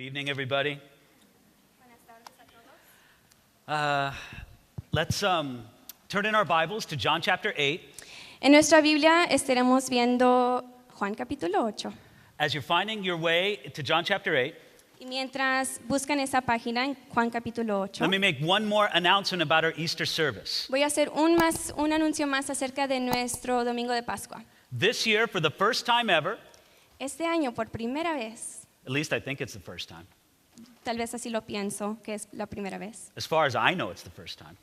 evening, everybody. Let's turn in our Bibles to John chapter 8. En nuestra Biblia estaremos viendo Juan capítulo 8. As you're finding your way to John chapter 8, Y mientras buscan esa página en Juan capítulo 8, let me make one more announcement about our Easter service. voy a hacer un anuncio más acerca de nuestro domingo de Pascua. This year, for the first time ever, Este año, por primera vez, at least I think it's the first time. tal vez así lo pienso, que es la primera vez. As far as I know, it's the first time.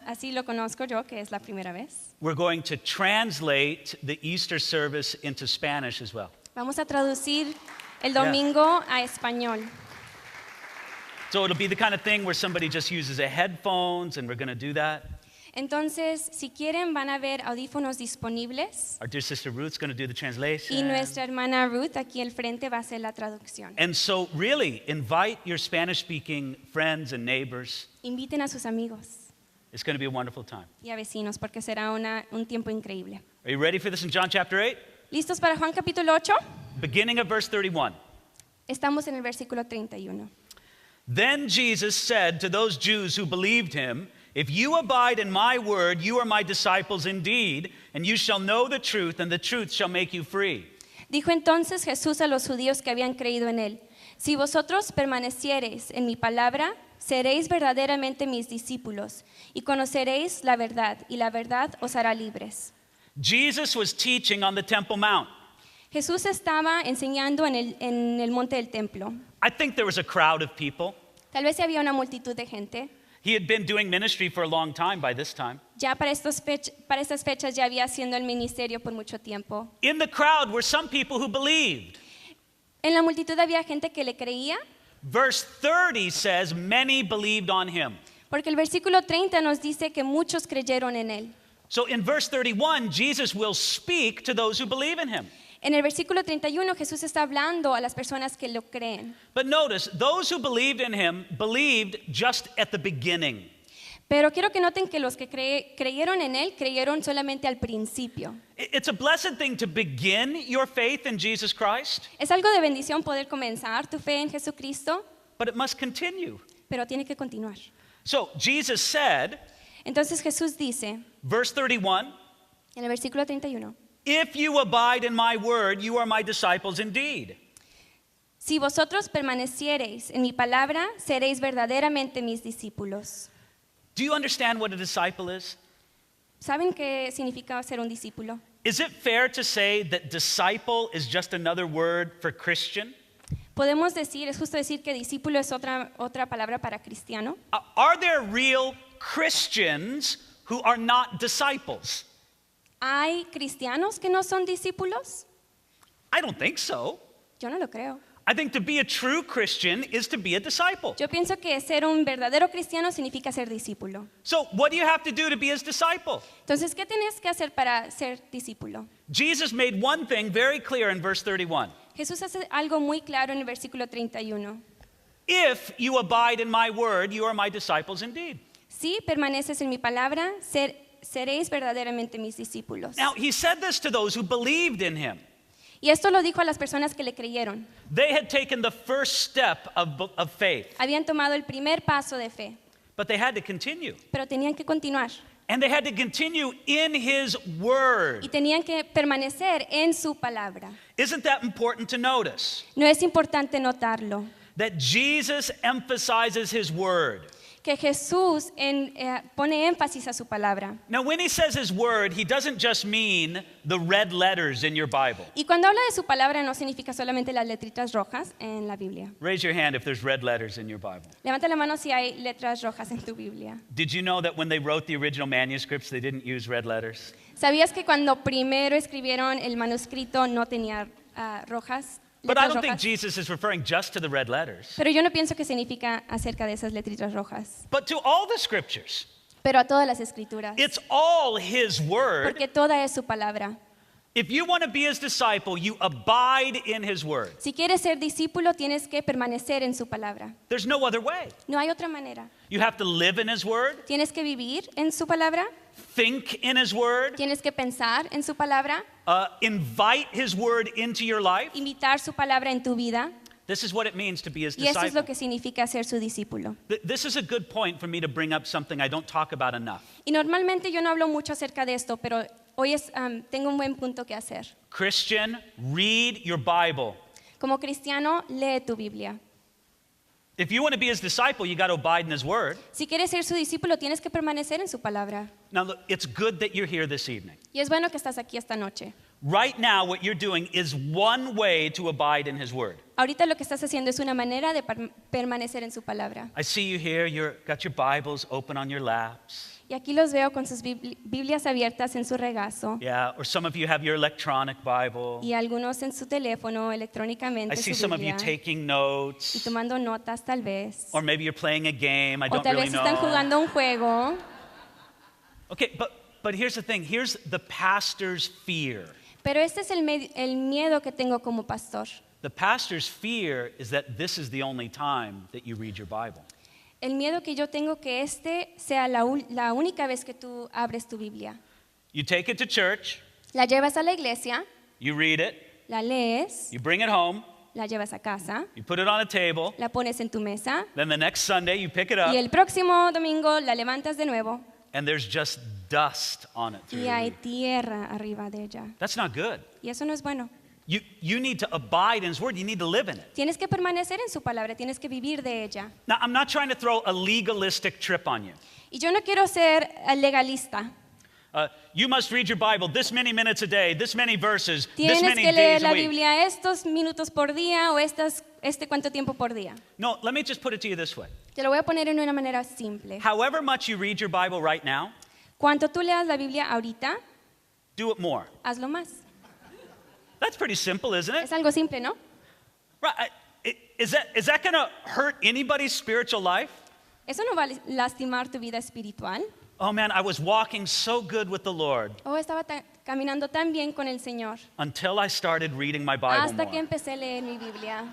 Así lo conozco yo, que es la primera vez. We're going to translate the Easter service into Spanish as well. Vamos a traducir el domingo a español. So it'll be the kind of thing where somebody just uses a headphones, and we're going to do that. Entonces, si quieren, van a ver audífonos disponibles. Our dear sister Ruth's going to do the translation. Y nuestra hermana Ruth aquí al frente va a hacer la traducción. And so really, invite your Spanish-speaking friends and neighbors. Inviten a sus amigos It's going to be a wonderful time. y a vecinos porque será un tiempo increíble. Are you ready for this in John chapter 8? ¿Listos para Juan capítulo 8? Beginning of verse 31. Estamos en el versículo 31. Then Jesus said to those Jews who believed him, "If you abide in my word, you are my disciples indeed, and you shall know the truth, and the truth shall make you free." Dijo entonces Jesús a los judíos que habían creído en él: Si vosotros permaneciereis en mi palabra, seréis verdaderamente mis discípulos, y conoceréis la verdad, y la verdad os hará libres. Jesus was teaching on the Temple Mount. Jesús estaba enseñando en el monte del templo. I think there was a crowd of people. Tal vez había una multitud de gente. He had been doing ministry for a long time by this time. Ya para estas fechas ya había haciendo el ministerio por mucho tiempo. In the crowd were some people who believed. En la multitud había gente que le creía, Verse 30 says, many believed on him. porque el versículo 30 nos dice que muchos creyeron en él. So in verse 31, Jesus will speak to those who believe in him. En el versículo 31 Jesús está hablando a las personas que lo creen. But notice, those who believed in him believed just at the beginning. Pero quiero que noten que los que creyeron en él, creyeron solamente al principio. It's a blessed thing to begin your faith in Jesus Christ, Es algo de bendición poder comenzar tu fe en Jesucristo, but it must continue. pero tiene que continuar. So Jesus said, Entonces Jesús dice, verse 31, en el versículo 31, "If you abide in my word, you are my disciples indeed." Si vosotros permaneciereis en mi palabra, seréis verdaderamente mis discípulos. Do you understand what a disciple is? ¿Saben qué significa ser un discípulo? Is it fair to say that disciple is just another word for Christian? Podemos decir, es justo decir que discípulo es otra palabra para cristiano. Are there real Christians who are not disciples? ¿Hay cristianos que no son discípulos? I don't think so. Yo no lo creo. I think to be a true Christian is to be a disciple. Yo pienso que ser un verdadero cristiano significa ser discípulo. So what do you have to do to be his disciple? Entonces, ¿qué tienes que hacer para ser discípulo? Jesus made one thing very clear in verse 31. Jesús hace algo muy claro en el versículo 31. If you abide in my word, you are my disciples indeed. Si permaneces en mi palabra, seréis verdaderamente mis discípulos. Now, he said this to those who believed in him. Y esto lo dijo a las personas que le creyeron. They had taken the first step of faith, Habían tomado el primer paso de fe, but they had to continue. pero tenían que continuar. And they had to continue in his word. Y tenían que permanecer en su palabra. Isn't that important to notice? No es importante notarlo, That Jesus emphasizes his word. que Jesús pone énfasis a su palabra. Now, when he says his word, he doesn't just mean the red letters in your Bible. Y cuando habla de su palabra no significa solamente las letritas rojas en la Biblia. Raise your hand if there's red letters in your Bible. Levanta la mano si hay letras rojas en tu Biblia. Did you know that when they wrote the original manuscripts, they didn't use red letters? ¿Sabías que cuando primero escribieron el manuscrito no tenía rojas? But I Letras don't think rojas? Jesus is referring just to the red letters, Pero yo no pienso que significa acerca de esas letritas rojas, but to all the scriptures. pero a todas las escrituras, It's all his word. porque toda es su palabra. If you want to be his disciple, you abide in his word. Si quieres ser discípulo, tienes que permanecer en su palabra. There's no other way. No hay otra manera. You have to live in his word, Tienes que vivir en su palabra, think in his word, tienes que pensar en su palabra, invite his word into your life, imitar su palabra en tu vida This is what it means to be his Y eso es lo disciple. que significa ser su discípulo. This is a good point for me to bring up something I don't talk about enough. Y normalmente yo no hablo mucho acerca de esto, pero hoy tengo un buen punto que hacer. Christian, read your Bible. Como cristiano, lee tu Biblia. If you want to be his disciple, you got to abide in his word. Si quieres ser su discípulo, tienes que permanecer en su palabra. Now, look, it's good that you're here this evening. Y es bueno que estás aquí esta noche. Right now, what you're doing is one way to abide in his word. Ahorita lo que estás haciendo es una manera de permanecer en su palabra. I see you here, you've got your Bibles open on your laps. Y aquí los veo con sus Biblias abiertas en su regazo. Yeah, or some of you have your electronic Bible. Y algunos en su teléfono, I electrónicamente see su some of you Biblia. taking Y notes. tomando notas tal vez. Or maybe you're playing a game, I O don't tal really vez están know. jugando un juego. Okay, but here's the thing. Here's the pastor's fear. Pero este es el miedo que tengo como pastor. The pastor's fear is that this is the only time that you read your Bible. El miedo que yo tengo que este sea la única vez que tú abres tu Biblia. You take it to church, La llevas a la iglesia, you read it, la lees, you bring it home, la llevas a casa, you put it on a table, la pones en tu mesa then the next Sunday you pick it up, y el próximo domingo la levantas de nuevo and there's just dust on it. Through y the hay week. tierra arriba de ella. That's not good. Y eso no es bueno. You need to abide in his word. You need to live in it. Tienes que permanecer en su palabra, tienes que vivir de ella. Now, I'm not trying to throw a legalistic trip on you. Y yo no quiero ser legalista. You must read your Bible this many minutes a day, this many verses, this Tienes many que leer days a la week. Biblia estos minutos por día o este cuánto tiempo por día. No, let me just put it to you this way. Te lo voy a poner en una manera simple. However much you read your Bible right now, Cuanto tú leas la Biblia ahorita, do it more. hazlo más. That's pretty simple, isn't it? Es algo simple, ¿no? Right. Is that going to hurt anybody's spiritual life? Eso no va a lastimar tu vida espiritual. Oh man, I was walking so good with the Lord Oh, estaba caminando tan bien con el Señor until I started reading my Bible hasta que more. empecé a leer mi Biblia.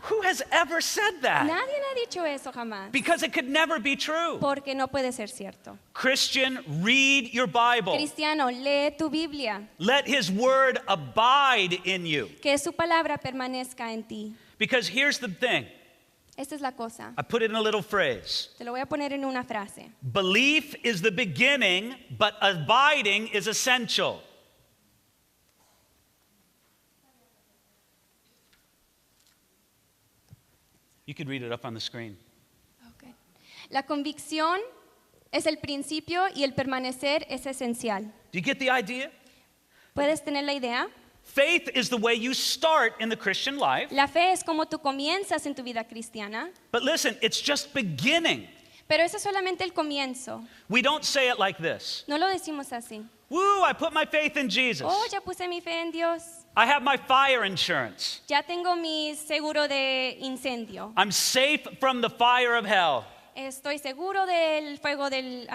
Who has ever said that? Nadie ha dicho eso jamás, Because it could never be true. porque no puede ser cierto. Christian, read your Bible. Cristiano, lee tu Biblia, Let his word abide in you. que su palabra permanezca en ti. Because here's the thing. Esta es la cosa. I put it in a little phrase. Te lo voy a poner en una frase. Belief is the beginning, but abiding is essential. You could read it up on the screen. Okay. La convicción es el principio y el permanecer es esencial. Do you get the idea? ¿Puedes tener la idea? Faith is the way you start in the Christian life. La fe es como tú comienzas en tu vida cristiana, But listen, it's just beginning. pero eso es solamente el comienzo. We don't say it like this. No lo decimos así. Woo, I put my faith in Jesus. Oh, ya puse mi fe en Dios. I have my fire insurance. Ya tengo mi seguro de incendio. I'm safe from the fire of hell. Estoy seguro del fuego del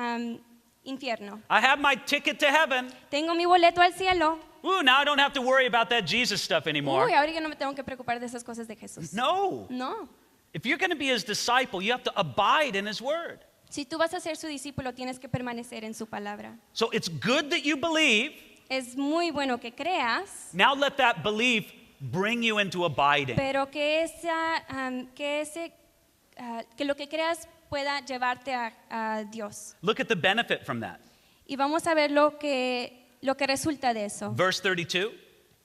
infierno. I have my ticket to heaven. Tengo mi boleto al cielo. Ooh, now I don't have to worry about that Jesus stuff anymore. Uy, ahora ya no me tengo que preocupar de esas cosas de Jesús. No. No. If you're going to be his disciple, you have to abide in his word. Si tú vas a ser su discípulo, tienes que permanecer en su palabra. So it's good that you believe. Es muy bueno que creas, Now let that belief bring you into abiding. pero que lo que creas pueda llevarte a Dios. Look at the benefit from that. Y vamos a ver lo que resulta de eso. Verse 32.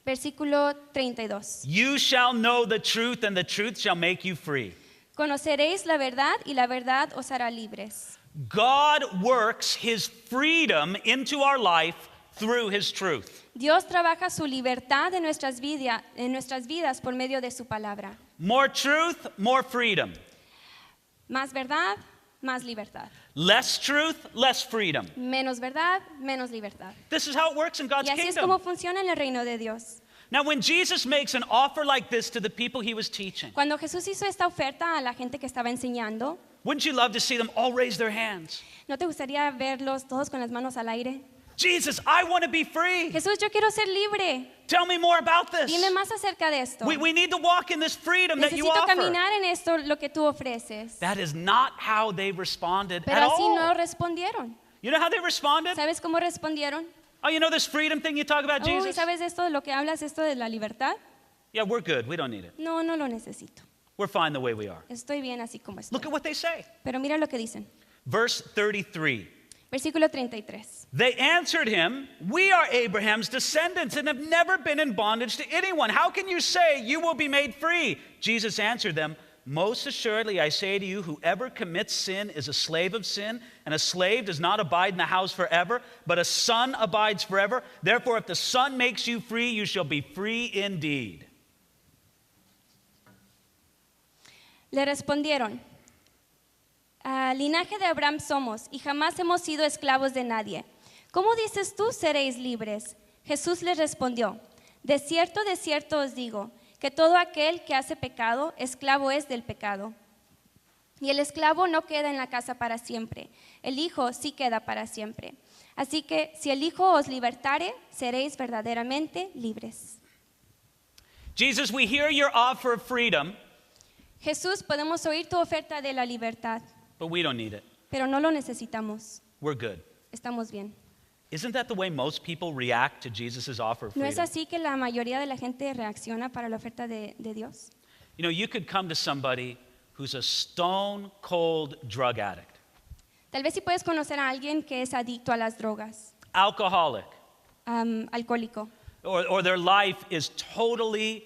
Versículo 32. You shall know the truth, and the truth shall make you free. Conoceréis la verdad y la verdad os hará libres. God works his freedom into our life through his truth. Dios trabaja su libertad en nuestras vidas por medio de su palabra. More truth, more freedom. Más verdad, más libertad. Less truth, less freedom. Menos verdad, menos libertad. This is how it works in God's Y así es kingdom. como funciona en el reino de Dios. Now, when Jesus makes an offer like this to the people he was teaching, Cuando Jesús hizo esta oferta a la gente que estaba enseñando, wouldn't you love to see them all raise their hands? ¿no te gustaría verlos todos con las manos al aire? Jesus, I want to be free. Jesús, yo quiero ser libre. Tell me more about this. Dime más acerca de esto. We need to walk in this freedom that you Necesito offer. caminar en esto lo que tú ofreces. That is not how they responded Pero at así all. no respondieron. You know how they responded? ¿Sabes cómo respondieron? Oh, you know this freedom thing you talk about, Uy, Jesus? ¿sabes esto de lo que hablas, esto de la libertad? Yeah, we're good. We don't need it. No, no lo necesito. We're fine the way we are. Estoy bien así como Look estoy. at what they say. Pero mira lo que dicen. Verse 33. Versículo 33. They answered him, "We are Abraham's descendants and have never been in bondage to anyone. How can you say you will be made free?" Jesus answered them, "Most assuredly I say to you, whoever commits sin is a slave of sin, and a slave does not abide in the house forever, but a son abides forever. Therefore, if the Son makes you free, you shall be free indeed." Le respondieron, linaje de Abraham somos y jamás hemos sido esclavos de nadie. ¿Cómo dices tú seréis libres? Jesús les respondió, de cierto os digo, que todo aquel que hace pecado, esclavo es del pecado. Y el esclavo no queda en la casa para siempre, el Hijo sí queda para siempre. Así que si el Hijo os libertare, seréis verdaderamente libres. Jesus, we hear your offer of freedom, Jesús, podemos oír tu oferta de la libertad, but we don't need it. pero no lo necesitamos. We're good. Estamos bien. Isn't that the way most people react to Jesus' offer of ¿No es freedom? así que la mayoría de la gente reacciona para la oferta de Dios? You know, you could come to somebody who's a stone cold drug addict, Tal vez si puedes conocer a alguien que es adicto a las drogas, alcoholic, alcohólico, or their life is totally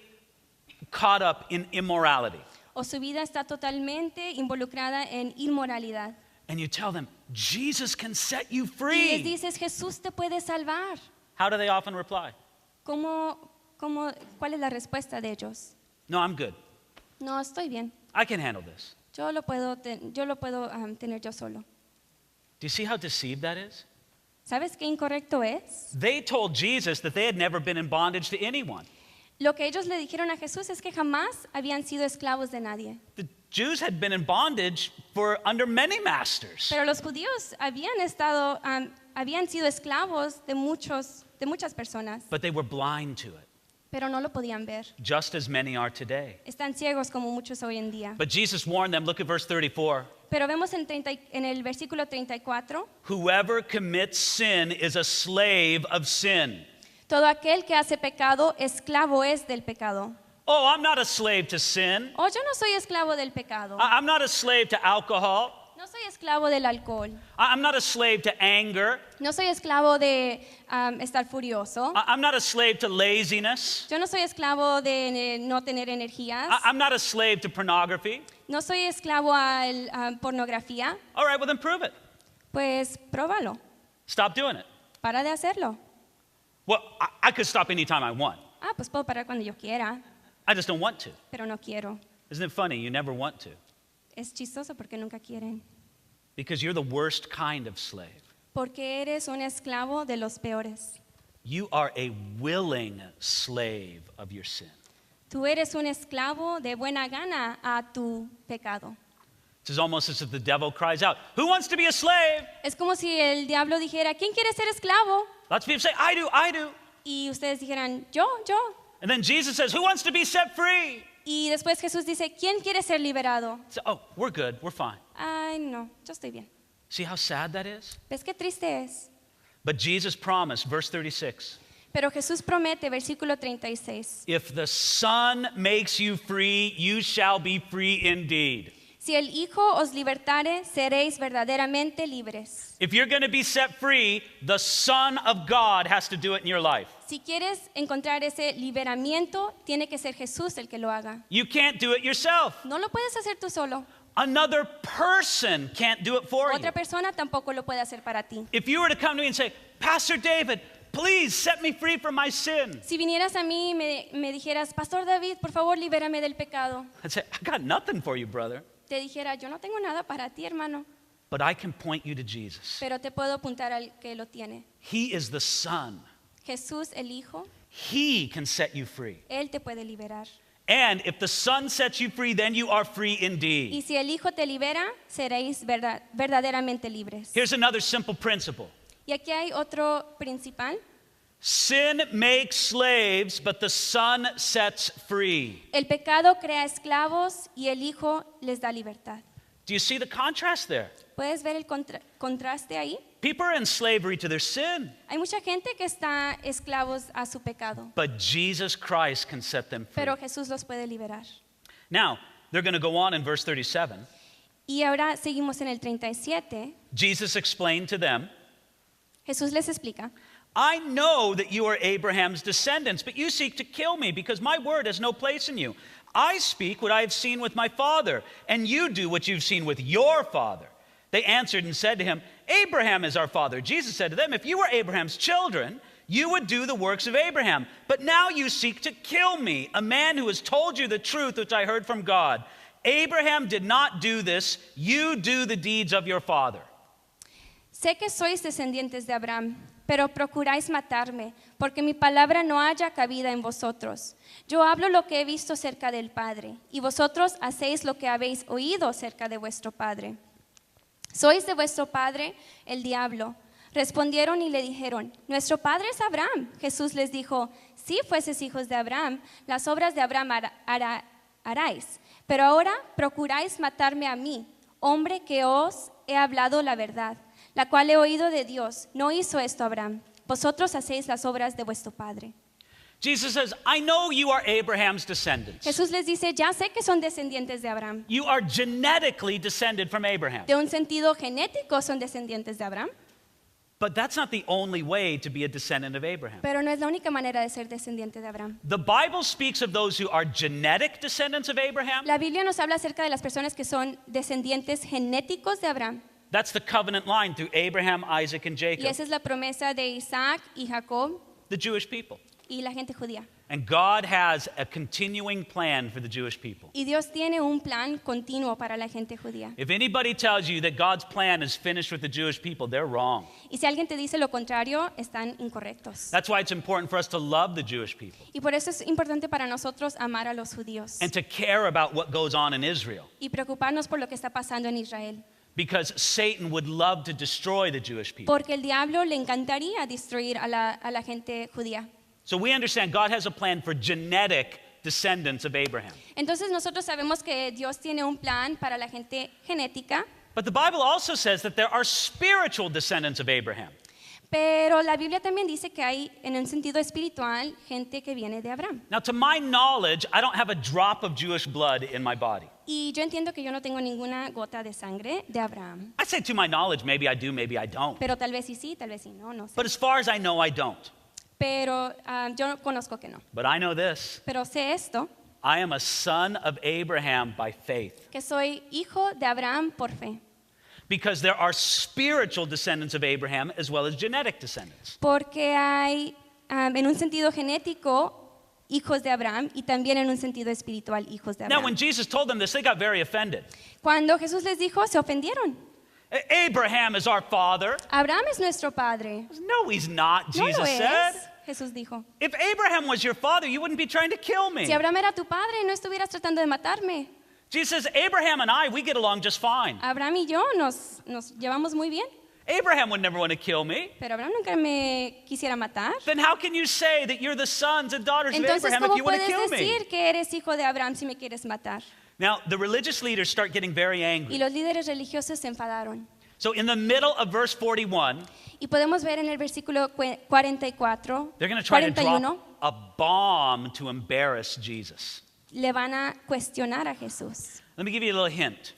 caught up in immorality. o su vida está totalmente involucrada en inmoralidad. And you tell them, Jesus can set you Y les free. dices, Jesús te puede salvar. How do they often reply? ¿Cuál es la respuesta de ellos? No, I'm good. No, estoy bien. I can handle this. Yo lo puedo tener yo solo. Do you see how deceived that is? ¿Sabes qué incorrecto es? They told Jesus that they had never been in bondage to anyone. Lo que ellos le dijeron a Jesús es que jamás habían sido esclavos de nadie. The Jews had been in bondage for under many masters. Pero los judíos habían sido esclavos de muchas personas, But they were blind to it, pero no lo podían ver. just as many are today. Están ciegos como muchos hoy en día. But Jesus warned them, look at verse 34. Pero vemos en el versículo 34, Whoever commits sin is a slave of sin. todo aquel que hace pecado, esclavo es del pecado. Oh, I'm not a slave to sin. Oh, yo no soy esclavo del pecado. I'm not a slave to alcohol. No soy esclavo del alcohol. I'm not a slave to anger. No soy esclavo de estar furioso. I'm not a slave to laziness. Yo no soy esclavo de no tener energías. I'm not a slave to pornography. No soy esclavo a pornografía. All right, well then prove it. Pues pruébalo. Stop doing it. Para de hacerlo. Well, I could stop anytime I want. Pues puedo parar cuando yo quiera, I just don't want to. pero no quiero. Isn't it funny? You never want to. Es chistoso porque nunca quieren. Because you're the worst kind of slave. Porque eres un esclavo de los peores. You are a willing slave of your sin. Tú eres un esclavo de buena gana a tu pecado. It's almost as if the devil cries out, "Who wants to be a slave?" Es como si el diablo dijera, ¿quién quiere ser esclavo? Lots of people say, "I do, I do." Y ustedes dijeran, yo. And then Jesus says, "Who wants to be set free?" Y después Jesús dice, ¿quién quiere ser liberado? So, oh, we're good, we're fine. Ay, no, yo estoy bien. See how sad that is? ¿Ves qué triste es? But Jesus promised, verse 36, Pero Jesús promete, versículo 36, if the Son makes you free, you shall be free indeed. si el Hijo os libertare, seréis verdaderamente libres. If you're going to be set free, the Son of God has to do it in your life. Si quieres encontrar ese liberamiento, tiene que ser Jesús el que lo haga. You can't do it yourself. No lo puedes hacer tú solo. Another person can't do it for you. Otra persona tampoco lo puede hacer para ti. If you were to come to me and say, Pastor David, please set me free from my sin, Si vinieras a mí y me dijeras, Pastor David, por favor, libérame del pecado, I'd say, I got nothing for you, brother. te dijera, yo no tengo nada para ti, hermano, But I can point you to Jesus. pero te puedo apuntar al que lo tiene. He is the Son. Jesús, el Hijo, He can set you free. Él te puede liberar. And if the Son sets you free, then you are free Y indeed. si el Hijo te libera, seréis verdaderamente libres. Here's another simple principle. Y aquí hay otro principal. Sin makes slaves, but the Son sets free. El pecado crea esclavos y el Hijo les da libertad. Do you see the contrast there? ¿Puedes ver el contraste ahí? People are in slavery to their sin, Hay mucha gente que está esclavos a su pecado, but Jesus Christ can set them free. pero Jesús los puede liberar. Now, They're going to go on in verse 37. Y ahora seguimos en el 37. Jesus explained to them, Jesús les explica, I know that you are Abraham's descendants, but you seek to kill me because my word has no place in you. I speak what I have seen with my father, and you do what you've seen with your father. They answered and said to him, Abraham is our father. Jesus said to them, if you were Abraham's children, you would do the works of Abraham. But now you seek to kill me, a man who has told you the truth which I heard from God. Abraham did not do this. You do the deeds of your father. sé que sois descendientes de Abraham, pero procuráis matarme, porque mi palabra no haya cabida en vosotros. Yo hablo lo que he visto cerca del Padre, y vosotros hacéis lo que habéis oído cerca de vuestro Padre. ¿Sois de vuestro padre, el diablo? Respondieron y le dijeron, nuestro padre es Abraham. Jesús les dijo, si fueses hijos de Abraham, las obras de Abraham haráis. Pero ahora procuráis matarme a mí, hombre que os he hablado la verdad, la cual he oído de Dios. No hizo esto Abraham. Vosotros hacéis las obras de vuestro padre. Jesus says, I know you are Abraham's descendants. Jesús les dice, ya sé que son descendientes de Abraham. You are genetically descended from Abraham. De un sentido genético son descendientes de Abraham, But that's not the only way to be a descendant of Abraham. pero no es la única manera de ser descendiente de Abraham. The Bible speaks of those who are genetic descendants of Abraham. La Biblia nos habla acerca de las personas que son descendientes genéticos de Abraham. That's the covenant line through Abraham, Isaac, and Y Jacob, esa es la promesa de Isaac y Jacob the Jewish people. y la gente judía. And God has a continuing plan for the Jewish people. Y Dios tiene un plan continuo para la gente judía. If anybody tells you that God's plan is finished with the Jewish people, they're wrong. Y si alguien te dice lo contrario, están incorrectos. That's why it's important for us to love the Jewish people Y por eso es importante para nosotros amar a los judíos and to care about what goes on in Israel. y preocuparnos por lo que está pasando en Israel. Because Satan would love to destroy the Jewish people. Porque el diablo le encantaría destruir a la gente judía. So we understand God has a plan for genetic descendants of Abraham. Entonces nosotros sabemos que Dios tiene un plan para la gente genética, But the Bible also says that there are spiritual descendants of Abraham. pero la Biblia también dice que hay en un sentido espiritual gente que viene de Abraham. Now, to my knowledge, I don't have a drop of Jewish blood in my body. Y yo entiendo que yo no tengo ninguna gota de sangre de Abraham, I say to my knowledge, maybe I do, maybe I don't. pero tal vez sí, tal vez sí, no sé. But as far as I know, I don't. Pero yo conozco que no. But I know this. Pero sé esto, I am a son of Abraham by faith. que soy hijo de Abraham por fe. Because there are spiritual descendants of Abraham as well as genetic descendants. Porque hay en un sentido genético hijos de Abraham y también en un sentido espiritual hijos de Now, when Abraham. Jesus told them this, they got very offended. Cuando Jesús les dijo, se ofendieron. Abraham is our father. Abraham es nuestro padre. No, he's not, No Jesus lo es, said. Jesús dijo. If Abraham was your father, you wouldn't be trying to kill me. Si Abraham era tu padre, no estuvieras tratando de matarme. Jesus says, Abraham and I, we get along just fine. Abraham y yo nos llevamos muy bien, Abraham would never want to kill me. pero Abraham nunca me quisiera matar. Then how can you say that you're the sons and daughters of Entonces, Abraham if ¿cómo you want to puedes kill me? decir que eres hijo de Abraham si me quieres matar? Now, the religious leaders start getting very Y angry. los líderes religiosos se enfadaron. So in the middle of verse 41, Y podemos ver en el versículo 44, they're going to try to 41, drop a bomb to embarrass Jesus. le van a cuestionar a Jesús. Let me give you a little hint.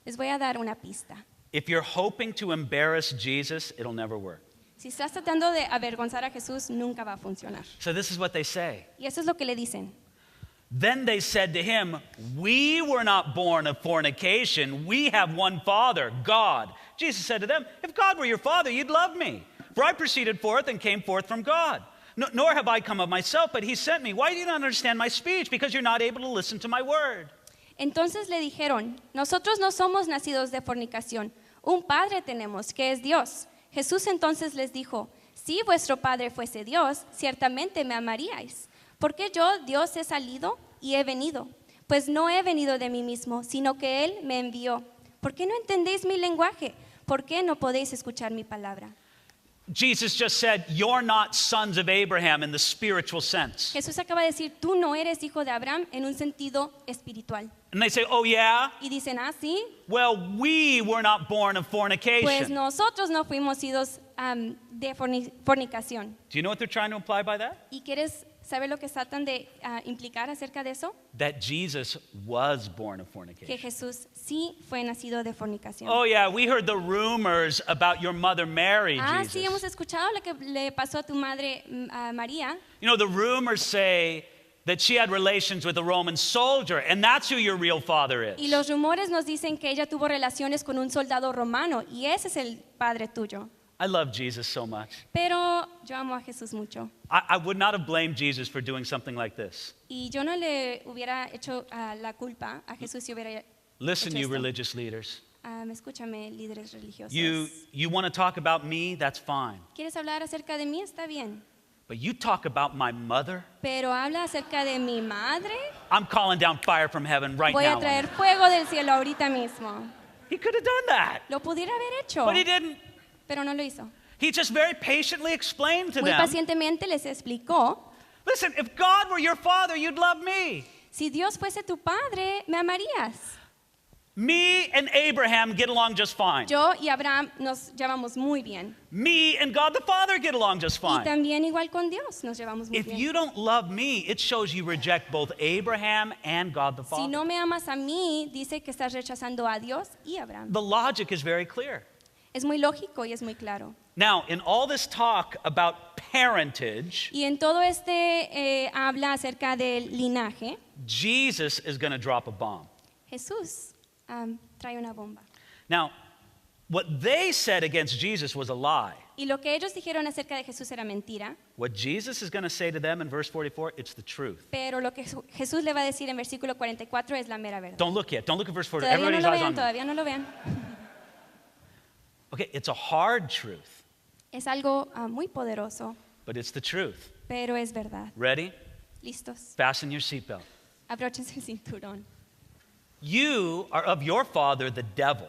Les voy a dar una pista. If you're hoping to embarrass Jesus, it'll never work. Si estás tratando de avergonzar a Jesús, nunca va a funcionar. So this is what they say. Y eso es lo que le dicen. Then they said to him, we were not born of fornication. We have one Father, God. Jesus said to them, if God were your Father, you'd love me. For I proceeded forth and came forth from God. Nor have I come of myself, but he sent me. Why do you not understand my speech? Because you're not able to listen to my word. Entonces le dijeron, nosotros no somos nacidos de fornicación. Un Padre tenemos, que es Dios. Jesús entonces les dijo, si vuestro Padre fuese Dios, ciertamente me amaríais. ¿Por qué yo, Dios, he salido y he venido? Pues no he venido de mí mismo, sino que Él me envió. ¿Por qué no entendéis mi lenguaje? ¿Por qué no podéis escuchar mi palabra? Jesus just said, you're not sons of Abraham in the spiritual sense. Jesús acaba de decir, tú no eres hijo de Abraham en un sentido espiritual. And they say, oh yeah? Y dicen, ah, sí, Well, we were not born of pues fornication. nosotros no fuimos hijos de fornicación. Do you know what they're trying to imply by that? ¿Y quieres ¿sabe lo que tratan de implicar acerca de eso? That Jesus was born of Que fornication. Jesús sí fue nacido de fornicación. Oh, yeah, we heard the rumors about your mother Mary, Sí, hemos Jesus. escuchado lo que le pasó a tu madre María. You know, the rumors say that she had relations with a Roman soldier, and that's who your real father Y is. los rumores nos dicen que ella tuvo relaciones con un soldado romano y ese es el padre tuyo. I love Jesus so much. Pero yo amo a Jesús mucho. I would not have blamed Jesus for doing something like this. Y yo no le hubiera hecho la culpa a Jesús si hubiera Listen, hecho you esto. religious leaders. Escúchame, líderes religiosos. You want to talk about me? That's fine. ¿Quieres hablar acerca de mí? Está bien. But you talk about my mother? Pero habla acerca de mi madre. I'm calling down fire from heaven right Voy now. a traer fuego del cielo ahorita mismo. He could have done that, Lo pudiera haber hecho, but he didn't. pero no lo hizo. He just very patiently explained to Muy them, pacientemente les explicó, listen, if God were your father, you'd love me. si Dios fuese tu padre, me amarías. Me and Abraham get along just fine. Yo y Abraham nos llevamos muy bien. Me and God the Father get along just Y fine. también igual con Dios nos llevamos muy If bien. you don't love me, it shows you reject both Abraham and God the Si Father. no me amas a mí, dice que estás rechazando a Dios y a Abraham. The logic is very clear. Es muy lógico y es muy claro. Now, in all this talk about parentage, Y en todo habla acerca del linaje. Jesus is going to drop a bomb. Jesús trae una bomba. Now, what they said against Jesus was a lie. Y lo que ellos dijeron acerca de Jesús era mentira, What Jesus is going to say to them in verse 44, it's the truth. pero lo que Jesús le va a decir en versículo 44 es la mera verdad. Don't look yet. Don't look at verse 44. Todavía no Everybody's lo eyes vean, on me. todavía no lo vean. Okay, it's a hard truth, Es algo muy poderoso, but it's the truth. pero es verdad. Ready? ¿Listos? Fasten your seatbelt. Abróchense el cinturón. You are of your father, the devil.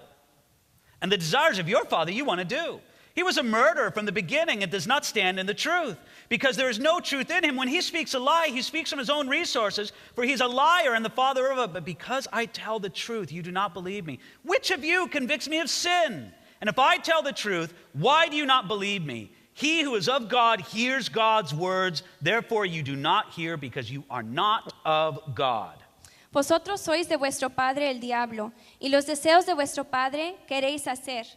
And the desires of your father you want to do. He was a murderer from the beginning and does not stand in the truth, because there is no truth in him. When he speaks a lie, he speaks from his own resources, for he's a liar and the father of it. But because I tell the truth, you do not believe me. Which of you convicts me of sin? And if I tell the truth, why do you not believe me? He who is of God hears God's words. Therefore you do not hear, because you are not of God. Vosotros sois de vuestro padre el diablo, y los deseos de vuestro padre queréis hacer.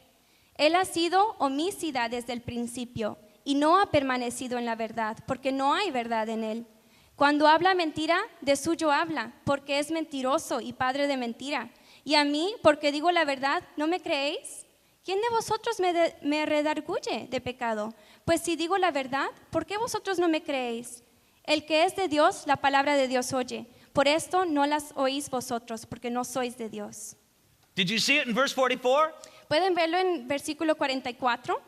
Él ha sido homicida desde el principio, y no ha permanecido en la verdad, porque no hay verdad en él. Cuando habla mentira, de suyo habla, porque es mentiroso y padre de mentira. Y a mí, porque digo la verdad, ¿no me creéis? ¿Quién de vosotros me redarguye de pecado? Pues si digo la verdad, ¿por qué vosotros no me creéis? El que es de Dios, la palabra de Dios oye. Por esto no las oís vosotros, porque no sois de Dios. Did you see it in verse 44? ¿Pueden verlo en versículo 44?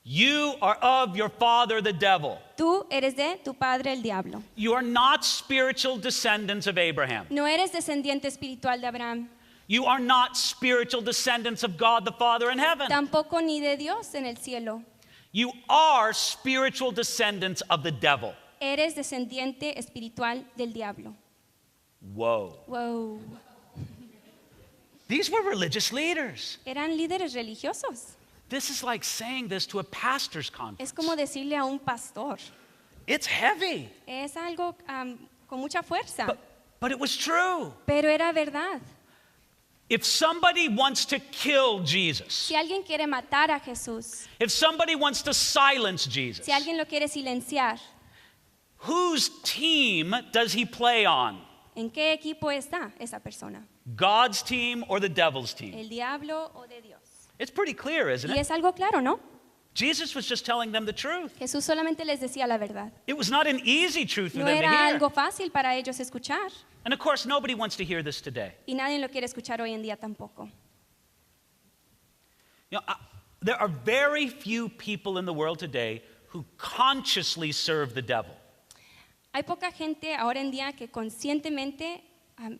You are of your father, the devil. Tú eres de tu padre el diablo. You are not spiritual descendants of Abraham. No eres descendiente espiritual de Abraham, You are not spiritual descendants of God the Father in heaven. tampoco ni de Dios en el cielo. You are spiritual descendants of the devil. Eres descendiente espiritual del diablo. Whoa. Wow. These were religious leaders. Eran líderes religiosos. This is like saying this to a pastor's Es conference. como decirle a un pastor. It's heavy, Es algo con mucha fuerza, but it was true. pero era verdad. If somebody wants to kill Jesus, Si alguien quiere matar a Jesús, if somebody wants to silence Jesus, si alguien lo quiere silenciar, whose team does he play on? ¿en qué equipo está esa persona? God's team or the devil's team? ¿El diablo o de Dios? It's pretty clear, isn't Y it? es algo claro, ¿no? Jesus was just telling them the truth. Jesús solamente les decía la verdad. It was not an easy truth for No them to era hear. algo fácil para ellos escuchar. And of course, nobody wants to hear this today. Y nadie lo quiere escuchar hoy en día tampoco. You know, there are very few people in the world today who consciously serve the devil. Hay poca gente ahora en día que conscientemente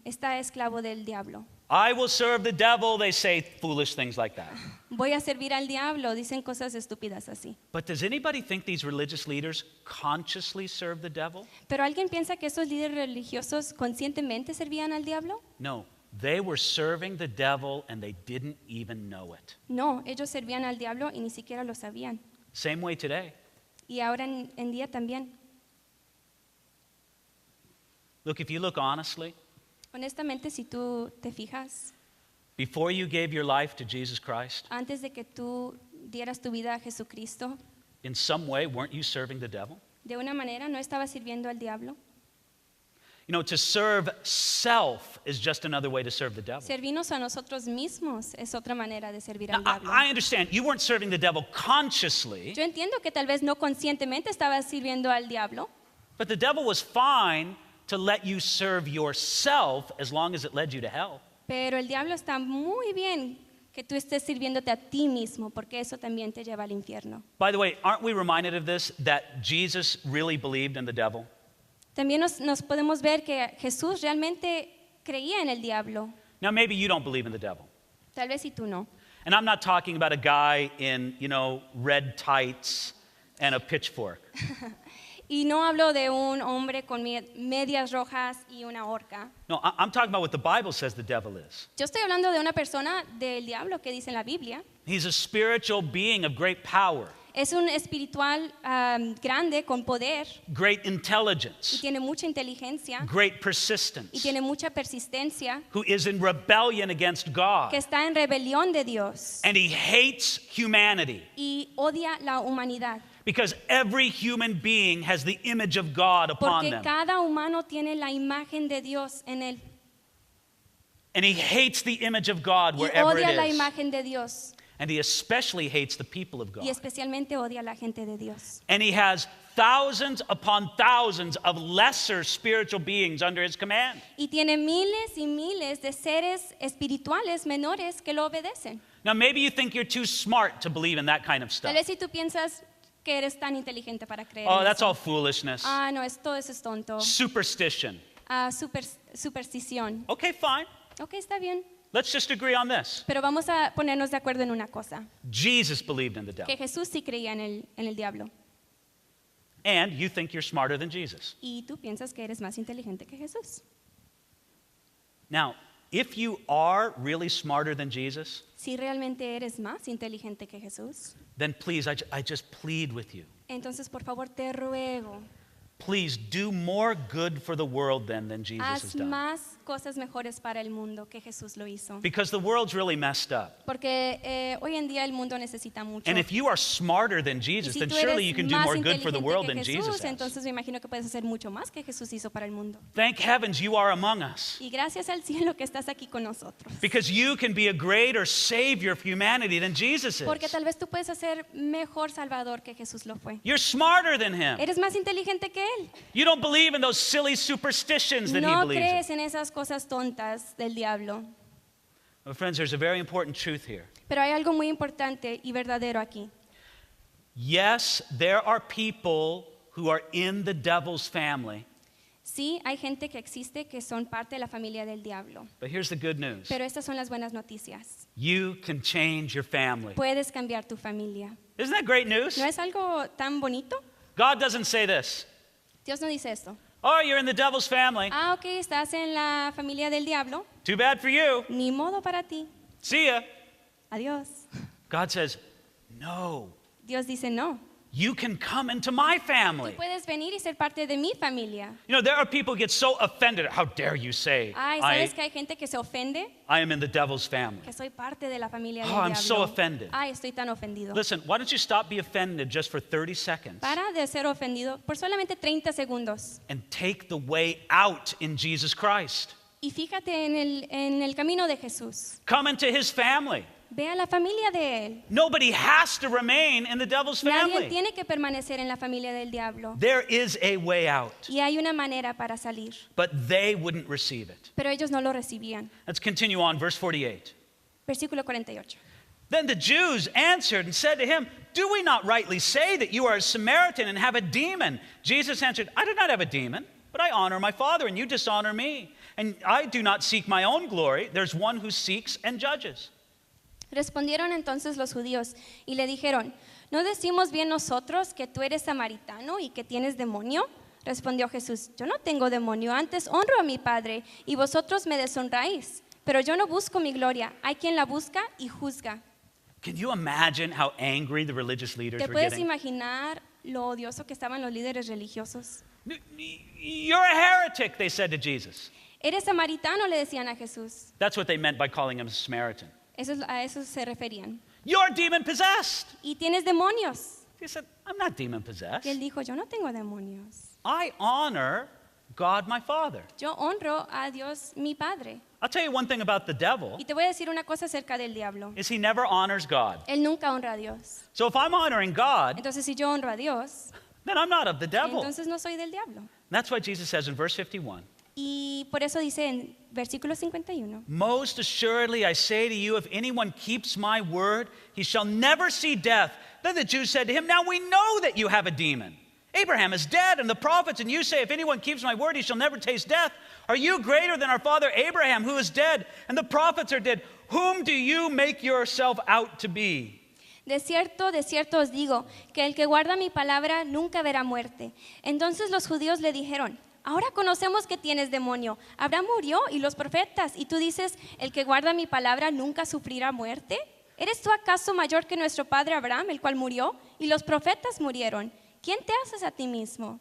está esclavo del diablo. I will serve the devil, they say foolish things like that. Voy a servir al diablo, dicen cosas estúpidas así. But does anybody think these religious leaders consciously serve the devil? ¿Pero alguien piensa que esos líderes religiosos conscientemente servían al diablo? No, they were serving the devil and they didn't even know it. No, ellos servían al diablo y ni siquiera lo sabían. Same way today. Y ahora en día también. Look, if you look honestly, Honestamente, si tú te fijas, before you gave your life to Jesus Christ, antes de que tú dieras tu vida a Jesucristo, in some way, weren't you serving the devil? de una manera no estabas sirviendo al diablo. You know, to serve self is just another way to serve the devil. Servirnos a nosotros mismos es otra manera de servir Now, al diablo. I understand you weren't serving the devil consciously, Yo entiendo que tal vez no conscientemente estabas sirviendo al diablo, but the devil was fine to let you serve yourself as long as it led you to hell. pero el diablo está muy bien que tú estés sirviéndote a ti mismo, porque eso también te lleva al infierno. By the way, aren't we reminded of this, that Jesus really believed in the devil? También nos podemos ver que Jesús realmente creía en el diablo. Now, maybe you don't believe in the devil. Tal vez y tú no. And I'm not talking about a guy in, red tights and a pitchfork. Y no hablo de un hombre con medias rojas y una horca. No, I'm talking about what the Bible says the devil is. Yo estoy hablando de una persona del diablo que dice en la Biblia. He's a spiritual being of great power, Es un espiritual grande con poder great y intelligence, tiene mucha inteligencia great y persistence, tiene mucha persistencia, who is in rebellion against God. que está en rebelión de Dios And he hates humanity y odia la humanidad. because every human being has the image of God upon Porque them. cada humano tiene la imagen de Dios en él. And he hates the image of God Y wherever odia la it is. imagen de Dios. And he especially hates the people of God. Y especialmente odia a la gente de Dios. And he has thousands upon thousands of lesser spiritual beings under his command. Y tiene miles y miles de seres espirituales menores que lo obedecen. Now, maybe you think you're too smart to believe in that kind of Tal stuff. vez si tú piensas que eres tan inteligente para creer Oh, en that's eso. all foolishness. Ah, no, todo eso es tonto. Superstition. Superstición. Okay, fine. Ok, está bien. Let's just agree on this. Pero vamos a ponernos de acuerdo en una cosa. Jesus believed in the devil. Que Jesús sí creía en el diablo. And you think you're smarter than Jesus. Y tú piensas que eres más inteligente que Jesús. Now, if you are really smarter than Jesus, Si realmente eres más inteligente que Jesús, then please, I just plead with you. entonces por favor te ruego, Please do more good for the world than Jesus has haz done. más cosas mejores para el mundo que Jesús lo hizo. Because the world's really messed up. Porque hoy en día el mundo necesita mucho. And if you are smarter than Y Jesus, si then tú surely eres you can do más more good for the inteligente world que than Jesus Jesús, has. entonces me imagino que puedes hacer mucho más que Jesús hizo para el mundo. Thank heavens you are among us. Y gracias al cielo que estás aquí con nosotros. Because you can be a greater savior of humanity than Jesus Porque is. tal vez tú puedes hacer mejor salvador que Jesús lo fue. You're smarter than him. Eres más inteligente que él. You don't believe in those silly superstitions that he No believes in. crees en esas cosas tontas del diablo. Well, friends, there's a very important truth here. Pero hay algo muy importante y verdadero aquí. Yes, there are people who are in the devil's family, Sí, hay gente que existe que son parte de la familia del diablo. but here's the good news. Pero estas son las buenas noticias. You can change your family. Puedes cambiar tu familia. Isn't that great news? ¿No es algo tan bonito? God doesn't say this. Dios no dice esto. Oh, you're in the devil's family. Ah, ok, estás en la familia del diablo. Too bad for you. Ni modo para ti. See ya. Adiós. God says, no, Dios dice no. you can come into my Tú family. puedes venir y ser parte de mi familia. You know, there are people who get so offended. How dare you say, Ay, ¿sabes que hay gente que se ofende? I am in the devil's family? Que soy parte de la familia del Oh, I'm diablo. so offended. Ay, estoy tan ofendido. Listen, why don't you stop being offended just for 30 seconds Para de ser ofendido por solamente 30 segundos. and take the way out in Jesus Christ? Y fíjate en el camino de Jesús. Come into his family. Ve a la familia de él. Nobody has to remain in the devil's Nadie family. tiene que permanecer en la familia del diablo. There is a way out, Y hay una manera para salir. but they wouldn't receive it. Pero ellos no lo recibían. Let's continue on, verse 48. Versículo 48. Then the Jews answered and said to him, do we not rightly say that you are a Samaritan and have a demon? Jesus answered, I do not have a demon, but I honor my Father, and you dishonor me. And I do not seek my own glory. There's one who seeks and judges. Respondieron entonces los judíos y le dijeron, ¿no decimos bien nosotros que tú eres samaritano y que tienes demonio? Respondió Jesús, yo no tengo demonio, antes honro a mi Padre y vosotros me deshonráis. Pero yo no busco mi gloria, hay quien la busca y juzga. Can you imagine how angry the religious leaders ¿Te were puedes getting? imaginar lo odioso que estaban los líderes religiosos. You're a heretic, they said to Jesus. Eres samaritano, le decían a Jesús. That's what they meant by calling him a Samaritan. A eso se referían. You're demon possessed. Y tienes demonios. He said, I'm not demon Y él possessed. dijo, yo no tengo demonios. I honor God my Father. Yo honro a Dios mi Padre. I'll tell you one thing about the devil Y te voy a decir una cosa acerca del diablo. is he never honors God. Él nunca honra a Dios. So if I'm honoring God, Entonces, si yo honro a Dios, then I'm not of the devil. entonces no soy del diablo. That's why Jesus says in verse 51, Y por eso dice en versículo 51, most assuredly I say to you, if anyone keeps my word, he shall never see death. Then the Jews said to him, now we know that you have a demon. Abraham is dead, and the prophets, and you say, if anyone keeps my word, he shall never taste death. Are you greater than our father Abraham, who is dead, and the prophets are dead? Whom do you make yourself out to be? de cierto os digo, que el que guarda mi palabra nunca verá muerte. Entonces los judíos le dijeron, ahora conocemos que tienes demonio. Abraham murió y los profetas, y tú dices, el que guarda mi palabra nunca sufrirá muerte. ¿Eres tú acaso mayor que nuestro padre Abraham, el cual murió, y los profetas murieron? ¿Quién te haces a ti mismo?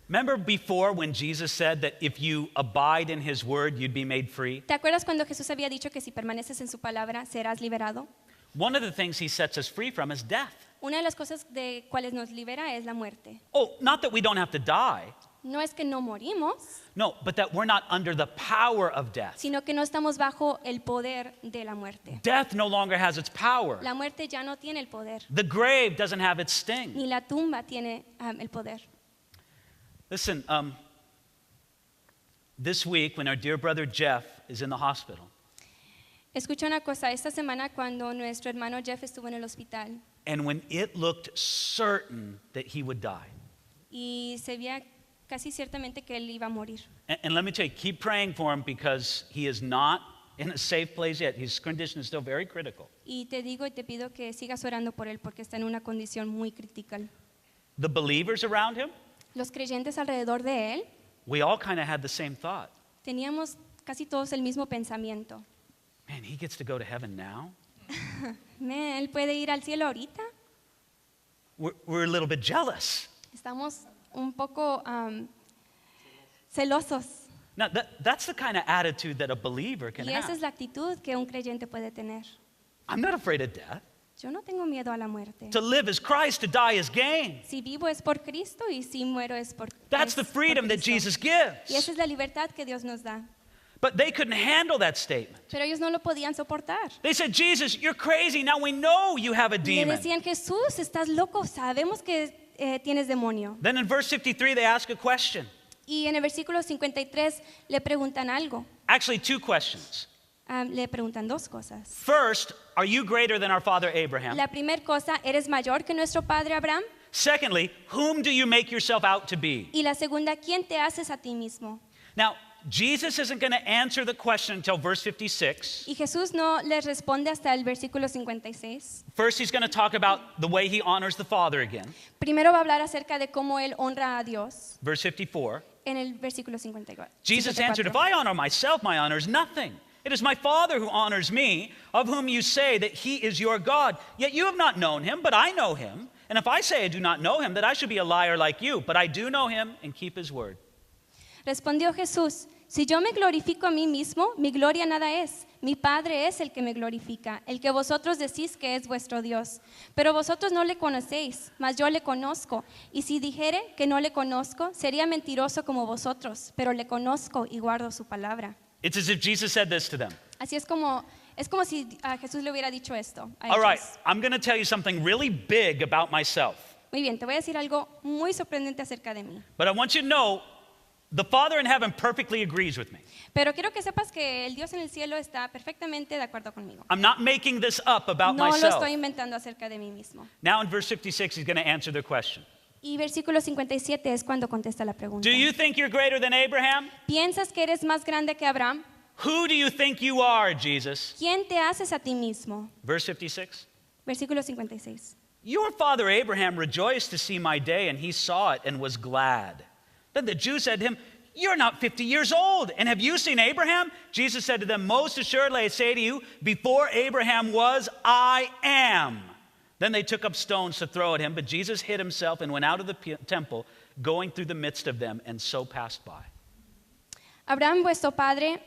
Remember before when Jesus said that if you abide in his word, you'd be made free? ¿Te acuerdas cuando Jesús había dicho que si permaneces en su palabra serás liberado? One of the things he sets us free from is death. Una de las cosas de cuales nos libera es la muerte. Oh, not that we don't have to die. No es que no morimos, No, but that we're not under the power of death. sino que no estamos bajo el poder de la muerte. Death no longer has its power. La muerte ya no tiene el poder, The grave doesn't have its sting. ni la tumba tiene el poder. Listen, this week when our dear brother Jeff is in the hospital, Escucha una cosa, esta semana cuando nuestro hermano Jeff estuvo en el hospital and when it looked certain that he would die. y se veía casi ciertamente que él iba a morir. And let me tell you, keep praying for him because he is not in a safe place yet. His condition is still very critical. Y te digo y te pido que sigas orando por él porque está en una condición muy crítica. The believers around him, Los creyentes alrededor de él we all kind of had the same thought. teníamos casi todos el mismo pensamiento. Man, he gets to go to heaven now? Él puede ir al cielo ahorita. We're a little bit jealous. Estamos un poco celosos. Now, that's the kind of attitude that a believer can Y esa es have. la actitud que un creyente puede tener. I'm not afraid of death. Yo no tengo miedo a la muerte. To live is Christ, to die is gain. Si vivo es por Cristo y si muero es por That's es the por freedom that Cristo. Jesus Y esa gives. es la libertad que Dios nos da. But they couldn't handle that statement. Pero ellos no lo podían soportar. They said, Jesus, you're crazy. Now we know you have a Le demon. decían, Jesús, estás loco, sabemos que tienes demonio. Then in verse 53, they ask a question. Y en el versículo 53 le preguntan algo. Actually, two questions. Le preguntan dos cosas. First, are you greater than our father Abraham? La primera cosa, ¿eres mayor que nuestro padre Abraham? Secondly, whom do you make yourself out to be? Y la segunda, ¿quién te haces a ti mismo? Now, Jesus isn't going to answer the question until verse 56. Y Jesús no les responde hasta el versículo 56. First, he's going to talk about the way he honors the Father again. Primero va a hablar acerca de cómo él honra a Dios Verse 54. en el versículo 54. Jesus answered, if I honor myself, my honor is nothing. It is my Father who honors me, of whom you say that he is your God. Yet you have not known him, but I know him. And if I say I do not know him, that I should be a liar like you. But I do know him and keep his word. Respondió Jesús, si yo me glorifico a mí mismo, mi gloria nada es. Mi Padre es el que me glorifica, el que vosotros decís que es vuestro Dios. Pero vosotros no le conocéis, mas yo le conozco. Y si dijere que no le conozco, sería mentiroso como vosotros, pero le conozco y guardo su palabra. It's as if Jesus said this to them. Así es como si a Jesús le hubiera dicho esto a All right, ellos. I'm going to tell you something really big about myself. Muy bien, te voy a decir algo muy sorprendente acerca de mí. But I want you to know the Father in heaven perfectly agrees with me. Pero quiero que sepas que el Dios en el cielo está perfectamente de acuerdo conmigo. I'm not making this up about No lo myself. estoy inventando acerca de mí mismo. Now in verse 56, he's going to answer their question. Y versículo 57 es cuando contesta la pregunta. Do you think you're greater than Abraham? ¿Piensas que eres más grande que Abraham? Who do you think you are, Jesus? ¿Quién te haces a ti mismo? Verse 56. Versículo 56. Your father Abraham rejoiced to see my day, and he saw it and was glad. Then the Jews said to him, you're not 50 years old, and have you seen Abraham? Jesus said to them, most assuredly I say to you, before Abraham was, I am. Then they took up stones to throw at him, but Jesus hid himself and went out of the temple, going through the midst of them, and so passed by. Abraham, vuestro padre,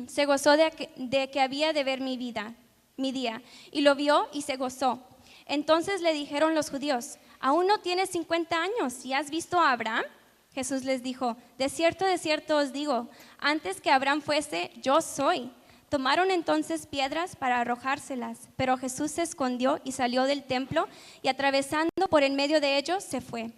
se gozó de que había de ver mi día, y lo vio y se gozó. Entonces le dijeron los judíos, ¿aún no tienes 50 años y has visto a Abraham? Jesús les dijo, de cierto os digo, antes que Abraham fuese, yo soy. Tomaron entonces piedras para arrojárselas, pero Jesús se escondió y salió del templo y atravesando por en medio de ellos se fue.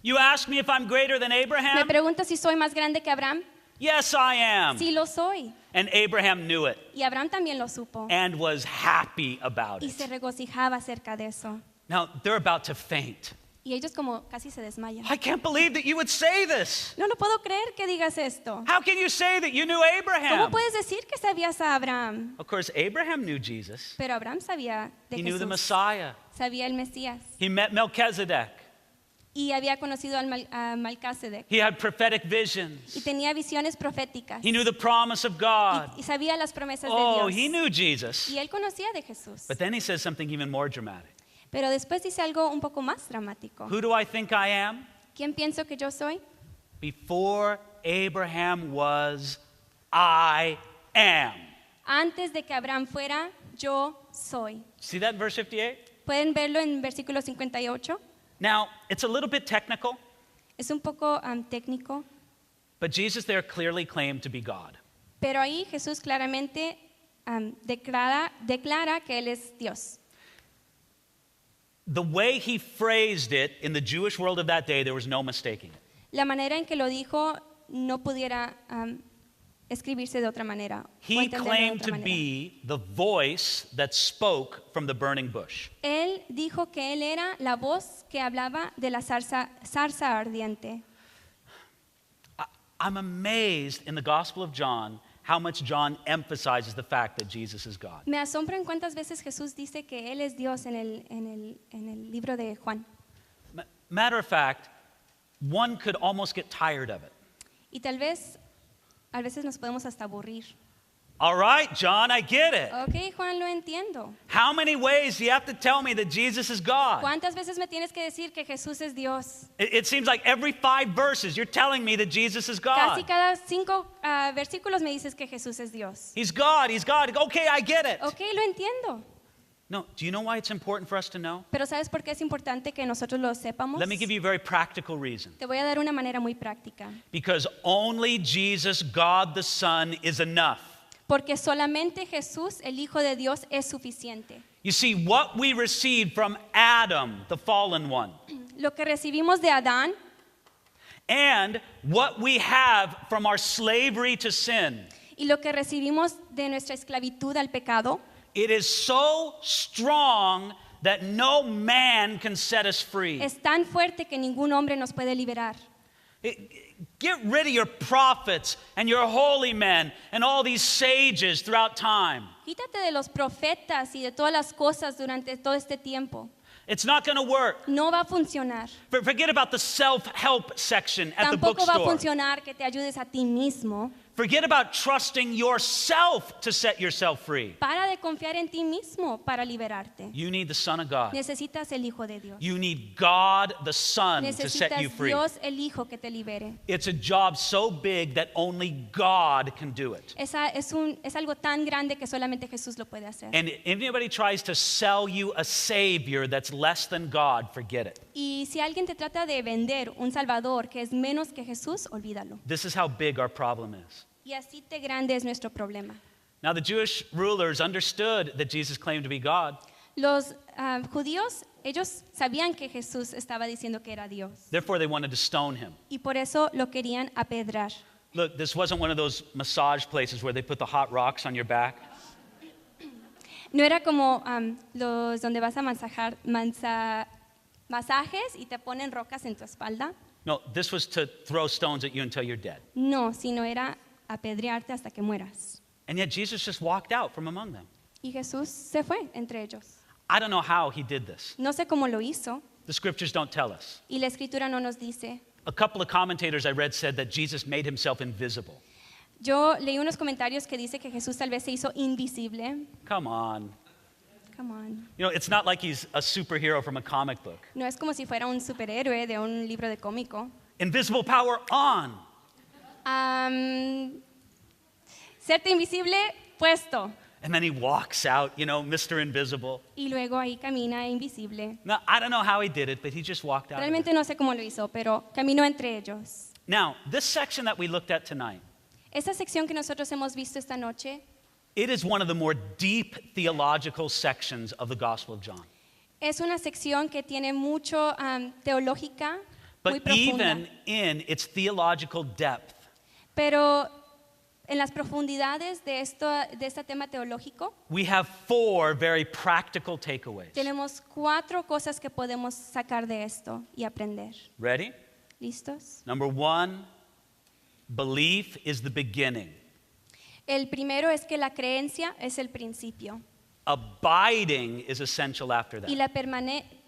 You ask me if I'm greater than Me Abraham? pregunta si soy más grande que Abraham. Yes, I am. Sí lo soy. And Abraham knew it Y Abraham también lo supo and was happy about y se it. regocijaba acerca de eso. Now, they're about to faint. Y ellos como casi se desmayan. I can't believe that you would say this. No lo puedo creer que digas esto. How can you say that you knew ¿Cómo Abraham? puedes decir que sabías a Abraham? Of course, Abraham knew Jesus. Pero Abraham sabía de He knew the Jesús. Messiah. Sabía el Mesías. He met Melchizedek. Y había conocido a Melquisedec. He had prophetic Y visions. tenía visiones proféticas. He knew the promise of God. Y sabía las promesas de Oh, Dios. he knew Jesus. Y él conocía de Jesús. But then he says something even more dramatic. Pero después dice algo un poco más dramático. Who do I think I am? ¿Quién pienso que yo soy? Before Abraham was, I am. Antes de que Abraham fuera, yo soy. See that in verse 58? ¿Pueden verlo en versículo 58? Now, it's a little bit technical, Es un poco técnico, but Jesus there clearly claimed to be God. pero ahí Jesús claramente declara que Él es Dios. The way he phrased it in the Jewish world of that day, there was no mistaking it. La manera en que lo dijo no pudiera escribirse de otra manera. O He entenderlo de claimed otra to manera. be the voice that spoke from the burning bush. Él dijo que Él era la voz que hablaba de la zarza ardiente. I'm amazed in the Gospel of John how much John emphasizes the fact that Jesus is God. Me asombro en cuántas veces Jesús dice que Él es Dios en el libro de Juan. Matter of fact, one could almost get tired of it. Y tal vez, a veces nos podemos hasta aburrir. All right, John, I get it. Ok, Juan, lo entiendo. How many ways do you have to tell me that Jesus is God? ¿Cuántas veces me tienes que decir que Jesús es Dios? It seems like every 5 verses you're telling me that Jesus is Casi God. cada 5 versículos me dices que Jesús es Dios. He's God, he's God. Okay, I get it. Ok, lo entiendo. No, do you know why it's important for us to know? Pero ¿sabes por qué es importante que nosotros lo sepamos? Let me give you a very practical reason. Te voy a dar una manera muy práctica. Because only Jesus, God the Son, is enough. Porque solamente Jesús, el Hijo de Dios, es suficiente. You see, what we received from Adam, the fallen one, Lo que recibimos de Adán and what we have from our slavery to sin, y lo que recibimos de nuestra esclavitud al pecado, it is so strong that no man can set us free. es tan fuerte que ningún hombre nos puede liberar. Get rid of your prophets and your holy men and all these sages throughout time. Quítate de los profetas y de todas las cosas durante todo este tiempo. It's not going to work. No va a funcionar. Forget about the self-help section at the Tampoco va a bookstore. funcionar que te ayudes a ti mismo. Forget about trusting yourself to set yourself free. Para de confiar en ti mismo para liberarte. You need the Son of God. Necesitas el Hijo de Dios. You need God the Son to set you Necesitas free. Dios el Hijo que te libere. It's a job so big that only God can do it. Es algo tan grande que solamente Jesús lo puede hacer. And if anybody tries to sell you a Savior that's less than God, forget it. Y si alguien te trata de vender un Salvador que es menos que Jesús, olvídalo. This is how big our problem is. Y así de grande es nuestro problema. Now, the Jewish rulers understood that Jesus claimed to be God. Los judíos, ellos sabían que Jesús estaba diciendo que era Dios. Therefore, they wanted to stone him. Y por eso lo querían apedrar. Look, this wasn't one of those massage places where they put the hot rocks on your back. No era como los donde vas a masajes y te ponen rocas en tu espalda. No, this was to throw stones at you until you're dead. No, sino era apedrearte hasta que mueras. And yet Jesus just walked out from among them. Y Jesús se fue entre ellos. I don't know how he did this. No sé cómo lo hizo The scriptures don't tell us. y la escritura no nos dice. A couple of commentators I read said that Jesus made himself invisible. Yo leí unos comentarios que dice que Jesús tal vez se hizo invisible. Come on. Come on. You know, it's not like he's a superhero from a comic book. No es como si fuera un superhéroe de un libro de cómico. Invisible power on. Serte invisible, puesto. And then he walks out, you know, Mr. Invisible. Y luego ahí camina invisible. Now, I don't know how he did it, but he just walked out. Realmente no sé cómo lo hizo, pero caminó entre ellos. Now, this section that we looked at tonight, Esta sección que nosotros hemos visto esta noche it is one of the more deep theological sections of the Gospel of John. es una sección que tiene mucho teológica, muy But profunda. even in its theological depth, Pero en las profundidades de este tema teológico, we have 4 very practical takeaways. tenemos 4 cosas que podemos sacar de esto y aprender. Ready? ¿Listos? Number 1, belief is the beginning. El primero es que la creencia es el principio Abiding is essential after y that. la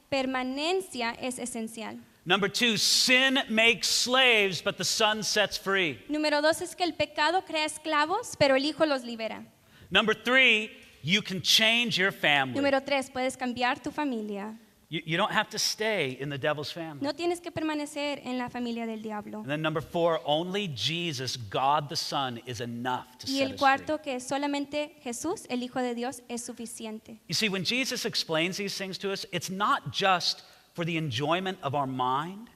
permanencia es esencial. Number 2, sin makes slaves, but the Son sets free. Número 2 es que el pecado crea esclavos, pero el Hijo los libera. Number 3, you can change your family. Número 3, puedes cambiar tu familia. You don't have to stay in the devil's family. No tienes que permanecer en la familia del diablo. And then number 4, only Jesus, God the Son, is enough to Y set el us free. cuarto, que solamente Jesús, el Hijo de Dios, es suficiente. You see, when Jesus explains these things to us, it's not just for the enjoyment of our mind,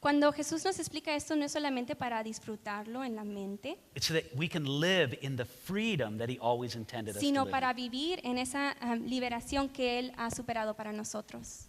Cuando Jesús nos explica esto, no es solamente para disfrutarlo en la mente, it's so that we can live in the freedom that he always intended us to sino live para in. vivir en esa liberación que Él ha superado para nosotros.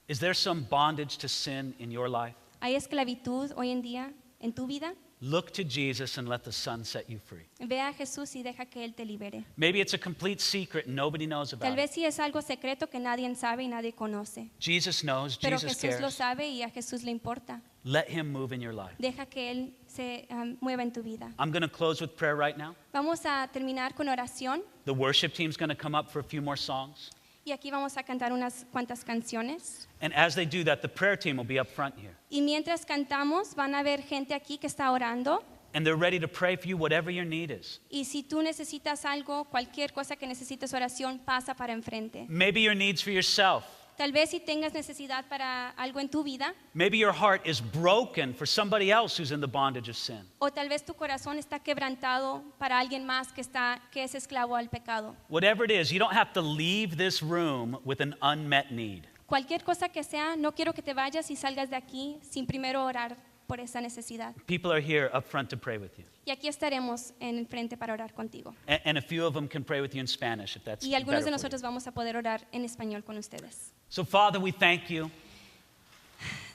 Is there some bondage to sin in your life? ¿Hay esclavitud hoy en día en tu vida? Look to Jesus and let the Son set you free. Ve a Jesús y deja que Él te libere. Maybe it's a complete secret and nobody knows Tal about vez it. sí es algo secreto que nadie sabe y nadie conoce, Jesus knows, pero Jesus Jesús lo cares. sabe y a Jesús le importa. Let him move in your life. Deja que Él se mueva en tu vida. I'm going to close with prayer right now. Vamos a terminar con oración The worship team's going to come up for a few more songs. y aquí vamos a cantar unas cuantas canciones. And as they do that, the prayer team will be up front here. Y mientras cantamos, van a haber gente aquí que está orando. And they're ready to pray for you, whatever your need is. Y si tú necesitas algo, cualquier cosa que necesites oración, pasa para enfrente. Maybe your needs for yourself. Tal vez si tengas necesidad para algo en tu vida, Maybe your heart is broken for somebody else who's in the bondage of sin. o tal vez tu corazón está quebrantado para alguien más que es esclavo al pecado. Whatever it is, you don't have to leave this room with an unmet need. Cualquier cosa que sea, no quiero que te vayas y salgas de aquí sin primero orar por esa necesidad. People are here up front to pray with you. Y aquí estaremos en el frente para orar contigo. And a few of them can pray with you in Spanish if that's Y algunos better de for you. nosotros vamos a poder orar en español con ustedes. So Father, we thank you.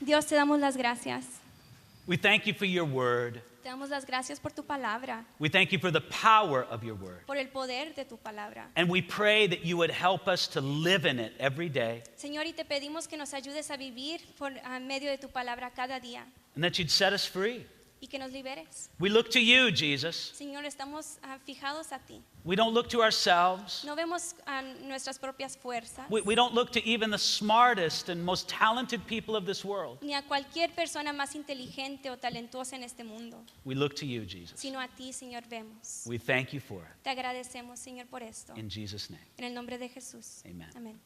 Dios, te damos las gracias. We thank you for your word. Te damos las gracias por tu palabra, We thank you for the power of your word. por el poder de tu palabra. And we pray that you would help us to live in it every day Señor, y te pedimos que nos ayudes a vivir por medio de tu palabra cada día and that you'd set us free. y que nos liberes. We look to you, Jesus. Señor, estamos fijados a ti. We don't look to ourselves. No vemos a nuestras propias fuerzas, We don't look to even the smartest and most talented people of this world. ni a cualquier persona más inteligente o talentosa en este mundo, We look to you, Jesus. sino a ti, Señor, vemos. We thank you for it. Te agradecemos, Señor, por esto. In Jesus' name, En el nombre de Jesús. amen. Amén.